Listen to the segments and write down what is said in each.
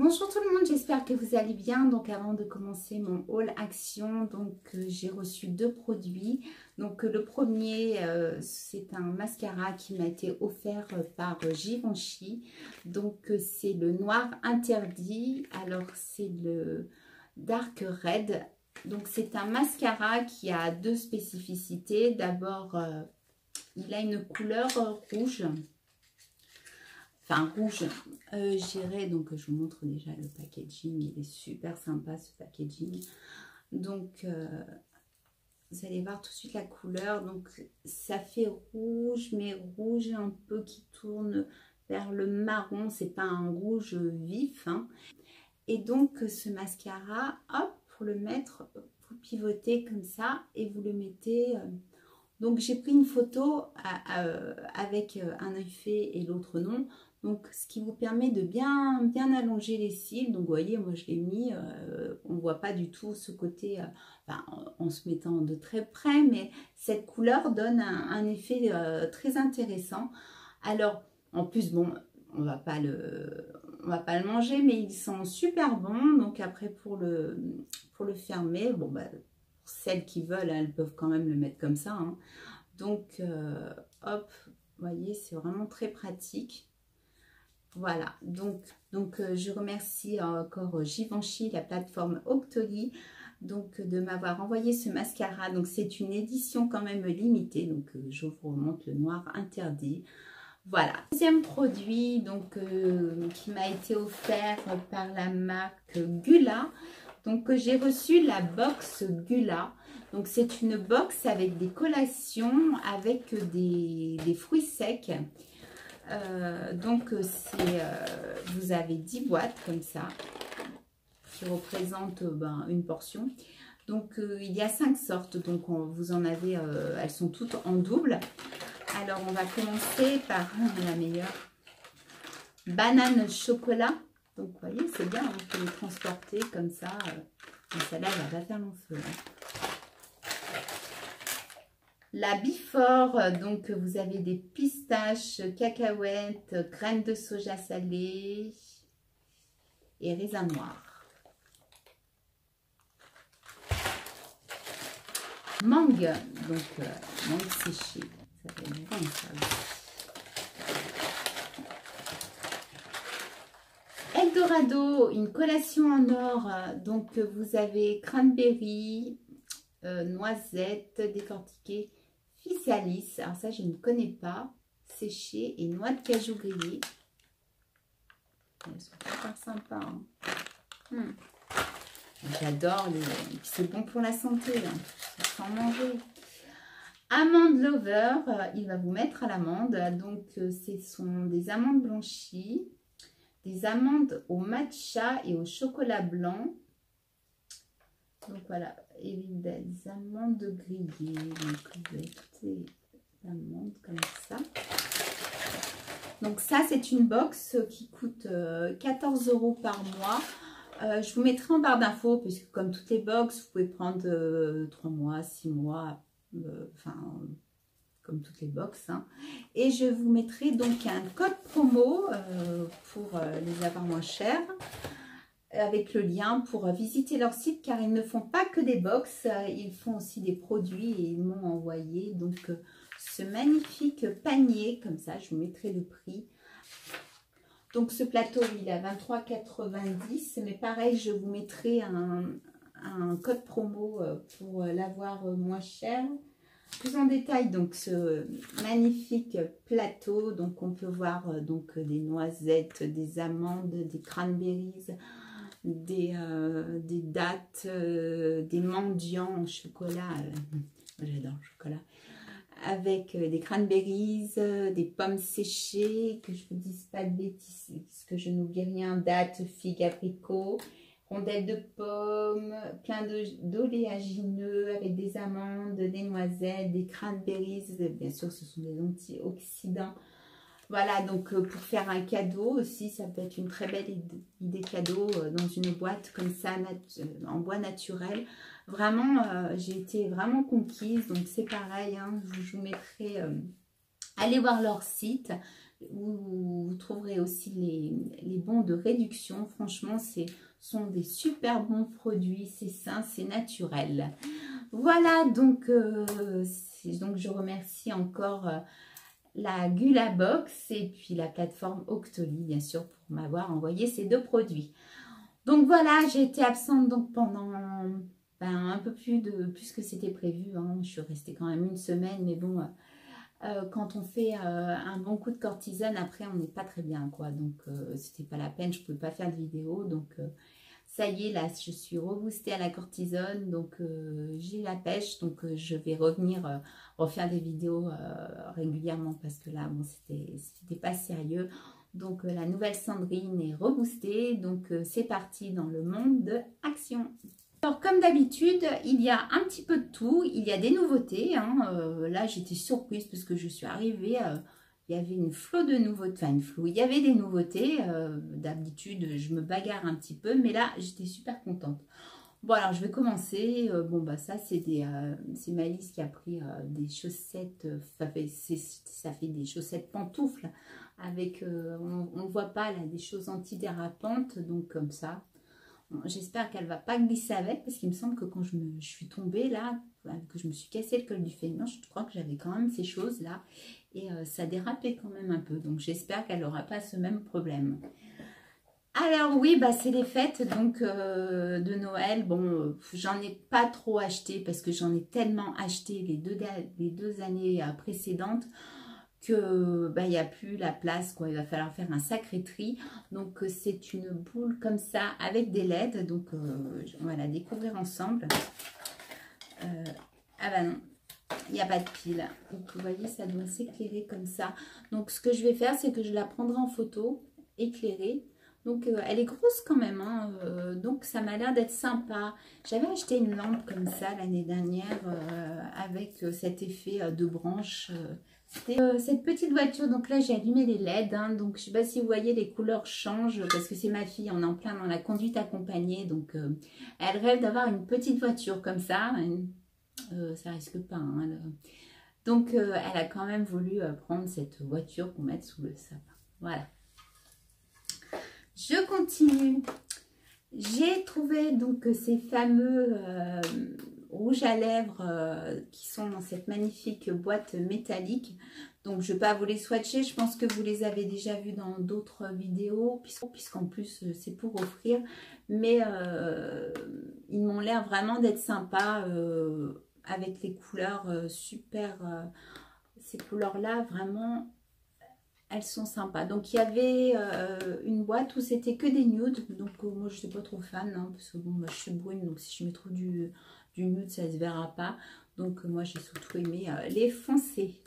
Bonjour tout le monde, j'espère que vous allez bien. Donc avant de commencer mon haul action, j'ai reçu deux produits. Le premier, c'est un mascara qui m'a été offert par Givenchy. C'est le noir interdit. Alors c'est le Dark Red. Donc c'est un mascara qui a deux spécificités. D'abord, il a une couleur rouge. Enfin rouge, j'irai, donc je vous montre déjà le packaging, il est super sympa ce packaging. Vous allez voir tout de suite la couleur, donc ça fait rouge, mais rouge un peu qui tourne vers le marron, c'est pas un rouge vif, hein. Et donc ce mascara, hop, pour le mettre, vous pivotez comme ça et vous le mettez. Donc j'ai pris une photo avec un œil fait et l'autre non. Donc ce qui vous permet de bien allonger les cils. Donc vous voyez, moi je l'ai mis, on ne voit pas du tout ce côté en se mettant de très près, mais cette couleur donne un effet très intéressant. Alors en plus, bon, on va pas le manger, mais il sent super bon. Donc après pour le fermer, bon bah, celles qui veulent, elles peuvent quand même le mettre comme ça, hein. Hop, vous voyez, c'est vraiment très pratique. Voilà, je remercie encore Givenchy, la plateforme Octoly, de m'avoir envoyé ce mascara. Donc c'est une édition quand même limitée, je vous remonte le noir interdit. Voilà, deuxième produit qui m'a été offert par la marque Gula. J'ai reçu la box Gula. Donc c'est une box avec des collations avec des fruits secs. Vous avez 10 boîtes comme ça qui représentent une portion. Il y a 5 sortes. Vous en avez, elles sont toutes en double. Alors on va commencer par la meilleure, banane chocolat. Donc vous voyez, c'est bien, on peut les transporter comme ça. Celle-là, elle va pas faire long feu, hein. La Before, vous avez des pistaches, cacahuètes, graines de soja salées et raisin noir. Mangue, mangue séchée. Ça fait bon ça. Eldorado, une collation en or. Vous avez cranberry, noisettes décortiquées, physalis, alors ça je ne connais pas, séché, et noix de cajou grillée. Elles sont super sympas, hein. J'adore les... C'est bon pour la santé, hein, sans manger. Amande Lover, il va vous mettre à l'amande. Ce sont des amandes blanchies, des amandes au matcha et au chocolat blanc. Voilà, et des amandes grillées. Vous avez toutes les amandes comme ça. Ça, c'est une box qui coûte 14 € par mois. Je vous mettrai en barre d'infos, puisque comme toutes les box, vous pouvez prendre 3 mois, 6 mois, comme toutes les box, hein. Et je vous mettrai un code promo pour les avoir moins chers, avec le lien pour visiter leur site, car ils ne font pas que des box, ils font aussi des produits et ils m'ont envoyé ce magnifique panier comme ça. Je vous mettrai le prix. Ce plateau, il est à 23,90 €, mais pareil, je vous mettrai un code promo pour l'avoir moins cher. Plus en détail, ce magnifique plateau, on peut voir des noisettes, des amandes, des cranberries, des dattes, des mendiants en chocolat. J'adore le chocolat. Avec des cranberries, des pommes séchées, que je vous dise pas de bêtises, que je n'oublie rien, dattes, figues, abricots, rondelles de pommes, plein d'oléagineux avec des amandes, des noisettes, des cranberries. Bien sûr, ce sont des antioxydants. Voilà, pour faire un cadeau aussi, ça peut être une très belle idée cadeau dans une boîte comme ça, en bois naturel. Vraiment, j'ai été vraiment conquise. C'est pareil, hein, je vous mettrai, allez voir leur site. Vous trouverez aussi les bons de réduction. Franchement, ce sont des super bons produits. C'est sain, c'est naturel. Voilà, donc je remercie encore la Gulabox et puis la plateforme Octoly, bien sûr, pour m'avoir envoyé ces deux produits. Donc voilà, j'ai été absente donc pendant un peu plus que c'était prévu. Hein. Je suis restée quand même une semaine, mais bon, quand on fait un bon coup de cortisone, après on n'est pas très bien, quoi. Donc c'était pas la peine, je pouvais pas faire de vidéo. Donc ça y est, là, je suis reboostée à la cortisone, donc j'ai la pêche. Donc je vais revenir refaire des vidéos régulièrement parce que là, bon, c'était pas sérieux. Donc la nouvelle Sandrine est reboostée, donc c'est parti dans le monde de action. Alors comme d'habitude, il y a un petit peu de tout, il y a des nouveautés. Hein. Là j'étais surprise parce que je suis arrivée, il y avait une flot de nouveautés, enfin une flot, il y avait des nouveautés. D'habitude je me bagarre un petit peu, mais là j'étais super contente. Bon alors je vais commencer, bon bah ça c'est Malice qui a pris des chaussettes, ça fait des chaussettes pantoufles avec, on ne voit pas là, des choses antidérapantes, donc comme ça. Bon, j'espère qu'elle ne va pas glisser avec, parce qu'il me semble que quand je suis tombée là, que je me suis cassé le col du féminin, je crois que j'avais quand même ces choses là, et ça dérapait quand même un peu, donc j'espère qu'elle n'aura pas ce même problème. Alors oui, bah c'est les fêtes donc de Noël. Bon, j'en ai pas trop acheté parce que j'en ai tellement acheté les deux années précédentes que bah il n'y a plus la place, quoi. Il va falloir faire un sacré tri. Donc c'est une boule comme ça avec des LED. Donc on va la découvrir ensemble. Ah bah non, il n'y a pas de pile. Donc vous voyez, ça doit s'éclairer comme ça. Donc ce que je vais faire, c'est que je la prendrai en photo éclairée. Donc elle est grosse quand même, hein, donc ça m'a l'air d'être sympa. J'avais acheté une lampe comme ça l'année dernière avec cet effet de branche. C'était cette petite voiture, donc là j'ai allumé les LED, hein, donc je ne sais pas si vous voyez, les couleurs changent parce que c'est ma fille, on est en plein dans la conduite accompagnée, donc elle rêve d'avoir une petite voiture comme ça, ça risque pas. Hein, donc elle a quand même voulu prendre cette voiture pour mettre sous le sapin, voilà. Je continue. J'ai trouvé donc ces fameux rouges à lèvres qui sont dans cette magnifique boîte métallique. Donc je ne vais pas vous les swatcher, je pense que vous les avez déjà vus dans d'autres vidéos, puisqu'en plus c'est pour offrir. Mais ils m'ont l'air vraiment d'être sympas avec les couleurs super. Ces couleurs-là, vraiment... Elles sont sympas. Donc, il y avait une boîte où c'était que des nudes. Donc, moi, je ne suis pas trop fan. Hein, parce que bon, moi, je suis brune. Donc, si je mets trop du nude, ça ne se verra pas. Donc, moi, j'ai surtout aimé les foncés.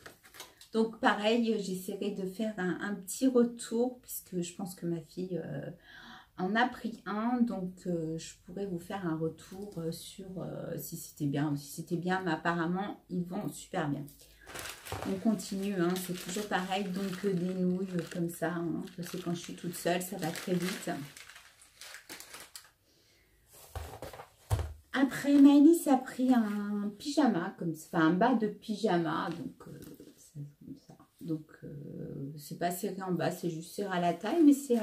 Donc, pareil, j'essaierai de faire un petit retour. Puisque je pense que ma fille en a pris un. Donc, je pourrais vous faire un retour sur si c'était bien ou si c'était bien. Mais apparemment, ils vont super bien. On continue, hein, c'est toujours pareil, donc des nouilles comme ça, hein, parce que quand je suis toute seule, ça va très vite. Après, Maëlys a pris un pyjama, enfin un bas de pyjama, donc c'est pas serré en bas, c'est juste serré à la taille, mais c'est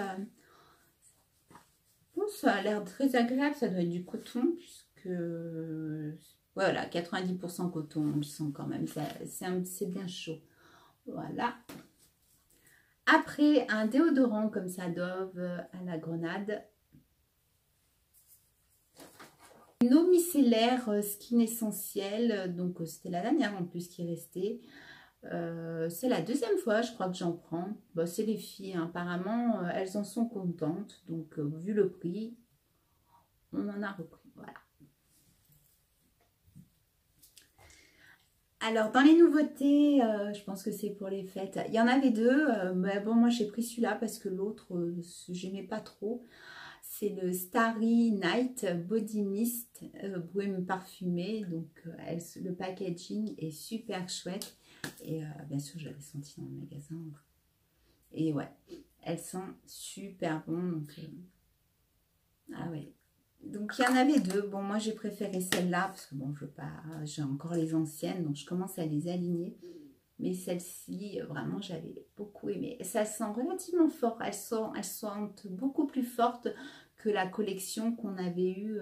bon, ça a l'air très agréable, ça doit être du coton, puisque... Voilà, 90% coton, on le sent quand même, c'est bien chaud. Voilà. Après, un déodorant comme ça, Dove à la grenade. Une eau micellaire Skin Essentiel, donc c'était la dernière en plus qui restait. C'est la deuxième fois, je crois que j'en prends. Bon, c'est les filles, hein, apparemment, elles en sont contentes. Donc, vu le prix, on en a repris. Voilà. Alors, dans les nouveautés, je pense que c'est pour les fêtes. Il y en avait deux, mais bon, moi j'ai pris celui-là parce que l'autre, j'aimais pas trop. C'est le Starry Night Body Mist brume parfumée. Donc, le packaging est super chouette. Et bien sûr, je l'avais senti dans le magasin. Et ouais, elles sont super bonnes. Donc, ah ouais. Donc, il y en avait deux. Bon, moi, j'ai préféré celle-là parce que bon, je veux pas... J'ai encore les anciennes, donc je commence à les aligner. Mais celle-ci, vraiment, j'avais beaucoup aimé. Ça sent relativement fort. Elles sentent beaucoup plus fortes que la collection qu'on avait eue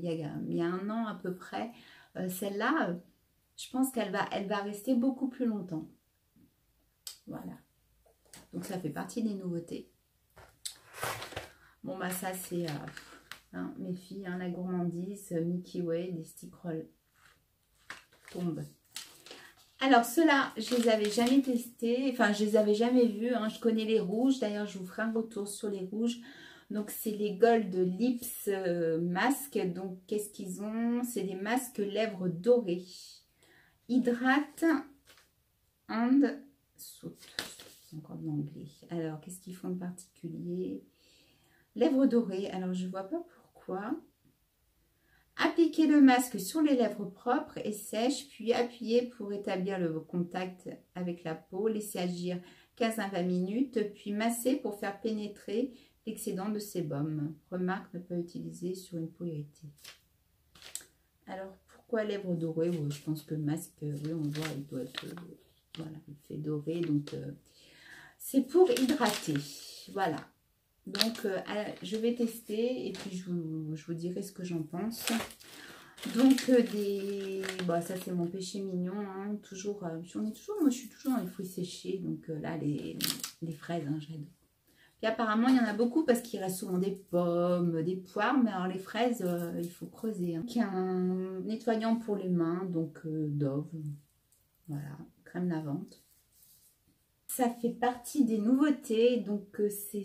il y a un an à peu près. Celle-là, je pense qu'elle va rester beaucoup plus longtemps. Voilà. Donc, ça fait partie des nouveautés. Bon, bah ça, c'est hein, mes filles, hein, la gourmandise, Milky Way, des stick rolls. Tombe. Alors, ceux-là, je les avais jamais testés. Enfin, je les avais jamais vus. Hein. Je connais les rouges. D'ailleurs, je vous ferai un retour sur les rouges. Donc, c'est les Gold Lips masques. Donc, qu'est-ce qu'ils ont? C'est des masques lèvres dorées. Hydrate and soot. C'est encore de l'anglais. Alors, qu'est-ce qu'ils font de particulier? Lèvres dorées. Alors, je ne vois pas pourquoi. Appliquez le masque sur les lèvres propres et sèches, puis appuyez pour établir le contact avec la peau. Laissez agir 15 à 20 minutes, puis massez pour faire pénétrer l'excédent de sébum. Remarque, ne pas utiliser sur une peau irritée. Alors, pourquoi lèvres dorées? Ouais, je pense que le masque, oui, on voit, il doit être, voilà, il fait doré, donc c'est pour hydrater. Voilà. Donc, je vais tester et puis je vous dirai ce que j'en pense. Donc, bon, ça c'est mon péché mignon. Hein, toujours, moi je suis toujours dans les fruits séchés. Donc là, les fraises, hein, j'adore. Puis apparemment, il y en a beaucoup parce qu'il reste souvent des pommes, des poires. Mais alors les fraises, il faut creuser. Hein. Donc, un nettoyant pour les mains, donc Dove. Voilà, crème lavante. Ça fait partie des nouveautés, donc c'est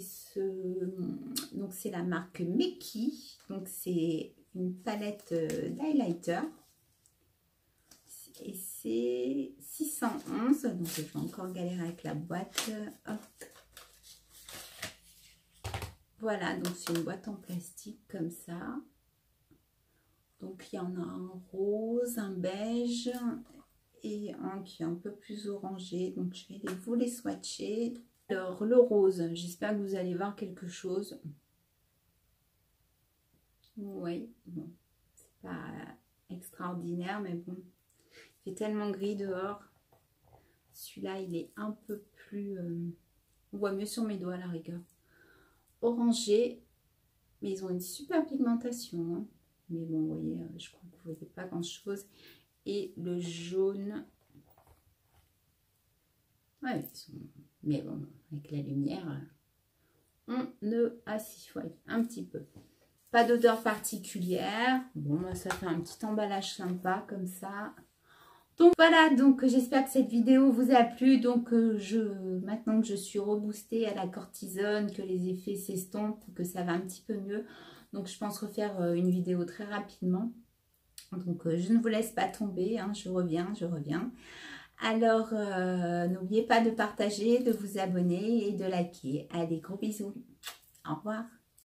la marque Meki, donc c'est une palette d'highlighter et c'est 611, donc je vais encore galérer avec la boîte. Hop. Voilà, donc c'est une boîte en plastique comme ça, donc il y en a un rose, un beige et un qui est un peu plus orangé, donc je vais vous les swatcher. Alors le rose, j'espère que vous allez voir quelque chose. Oui, bon, c'est pas extraordinaire, mais bon, il fait tellement gris dehors. Celui-là, il est un peu plus, on voit mieux sur mes doigts à la rigueur. Orangé, mais ils ont une super pigmentation, hein. Mais bon, vous voyez, je crois que vous ne voyez pas grand-chose. Et le jaune, ouais, mais bon, avec la lumière, on ne assaisonne un petit peu. Pas d'odeur particulière. Bon, ça fait un petit emballage sympa comme ça. Donc voilà, donc j'espère que cette vidéo vous a plu. Donc maintenant que je suis reboostée à la cortisone, que les effets s'estompent, que ça va un petit peu mieux, donc je pense refaire une vidéo très rapidement. Donc, je ne vous laisse pas tomber, hein, je reviens. Alors, n'oubliez pas de partager, de vous abonner et de liker. Allez, gros bisous. Au revoir.